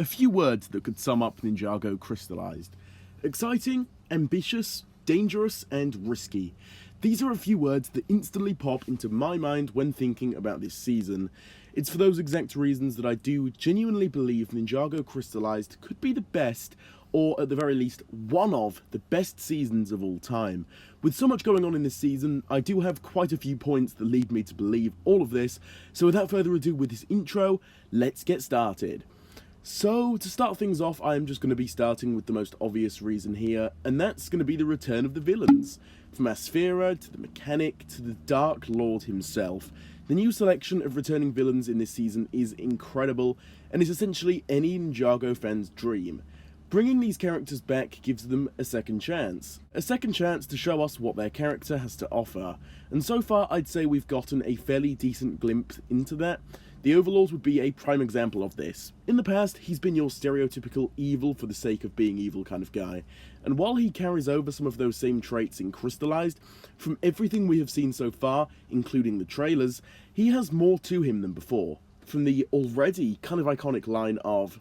A few words that could sum up Ninjago Crystalized. Exciting, ambitious, dangerous, and risky. These are a few words that instantly pop into my mind when thinking about this season. It's for those exact reasons that I do genuinely believe Ninjago Crystalized could be the best, or at the very least, one of the best seasons of all time. With so much going on in this season, I do have quite a few points that lead me to believe all of this, so without further ado with this intro, let's get started. So, to start things off, I am just going to be starting with the most obvious reason here, and that's going to be the return of the villains. From Asphera, to the Mechanic, to the Dark Lord himself, the new selection of returning villains in this season is incredible, and is essentially any Ninjago fan's dream. Bringing these characters back gives them a second chance to show us what their character has to offer, and so far I'd say we've gotten a fairly decent glimpse into that. The Overlord would be a prime example of this. In the past, he's been your stereotypical evil for the sake of being evil kind of guy, and while he carries over some of those same traits in Crystalized, from everything we have seen so far, including the trailers, he has more to him than before. From the already kind of iconic line of,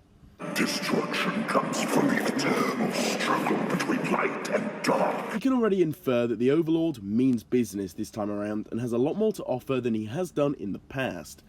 "Destruction comes from the eternal struggle between light and dark." you can already infer that the Overlord means business this time around and has a lot more to offer than he has done in the past.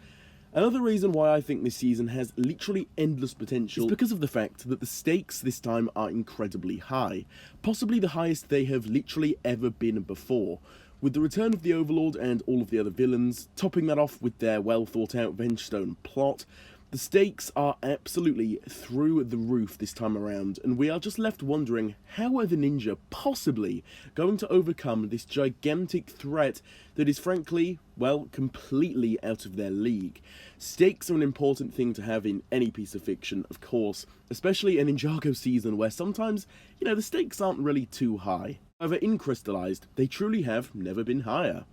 Another reason why I think this season has literally endless potential is because of the fact that the stakes this time are incredibly high, possibly the highest they have literally ever been before. With the return of the Overlord and all of the other villains, topping that off with their well thought out Vengestone plot, the stakes are absolutely through the roof this time around, and we are just left wondering how are the ninja possibly going to overcome this gigantic threat that is frankly, well, completely out of their league. Stakes are an important thing to have in any piece of fiction, of course, especially a Ninjago season where sometimes, the stakes aren't really too high. However, in Crystalized, they truly have never been higher.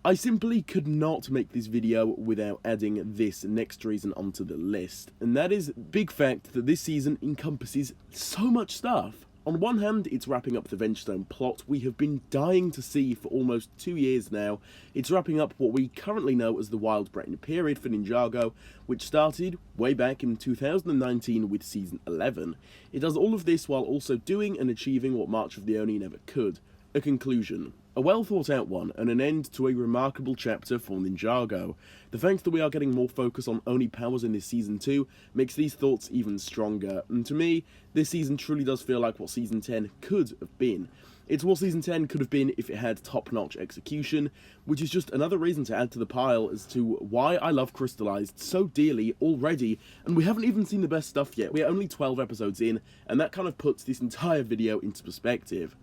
I simply could not make this video without adding this next reason onto the list, and that is the big fact that this season encompasses so much stuff. On one hand, it's wrapping up the Vengestone plot we have been dying to see for almost 2 years now. It's wrapping up what we currently know as the Wild Brain period for Ninjago, which started way back in 2019 with Season 11. It does all of this while also doing and achieving what March of the Oni never could: a conclusion. A well thought out one, and an end to a remarkable chapter for Ninjago. The fact that we are getting more focus on Oni powers in this season 2 makes these thoughts even stronger, and to me, this season truly does feel like what Season 10 could have been. It's what Season 10 could have been if it had top-notch execution, which is just another reason to add to the pile as to why I love Crystalized so dearly already, and we haven't even seen the best stuff yet. We are only 12 episodes in, and that kind of puts this entire video into perspective.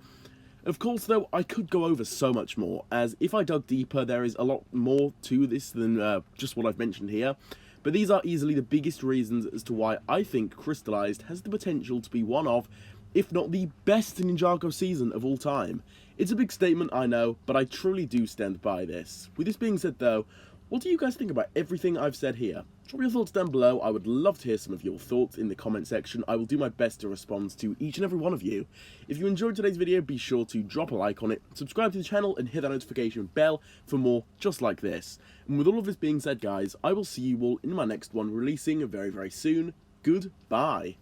Of course, though, I could go over so much more, as if I dug deeper, there is a lot more to this than just what I've mentioned here, but these are easily the biggest reasons as to why I think Crystalized has the potential to be one of, if not the best Ninjago season of all time. It's a big statement, I know, but I truly do stand by this. With this being said, though, what do you guys think about everything I've said here? Drop your thoughts down below. I would love to hear some of your thoughts in the comment section. I will do my best to respond to each and every one of you. If you enjoyed today's video, be sure to drop a like on it, subscribe to the channel, and hit that notification bell for more just like this. And with all of this being said, guys, I will see you all in my next one, releasing very, very soon. Goodbye.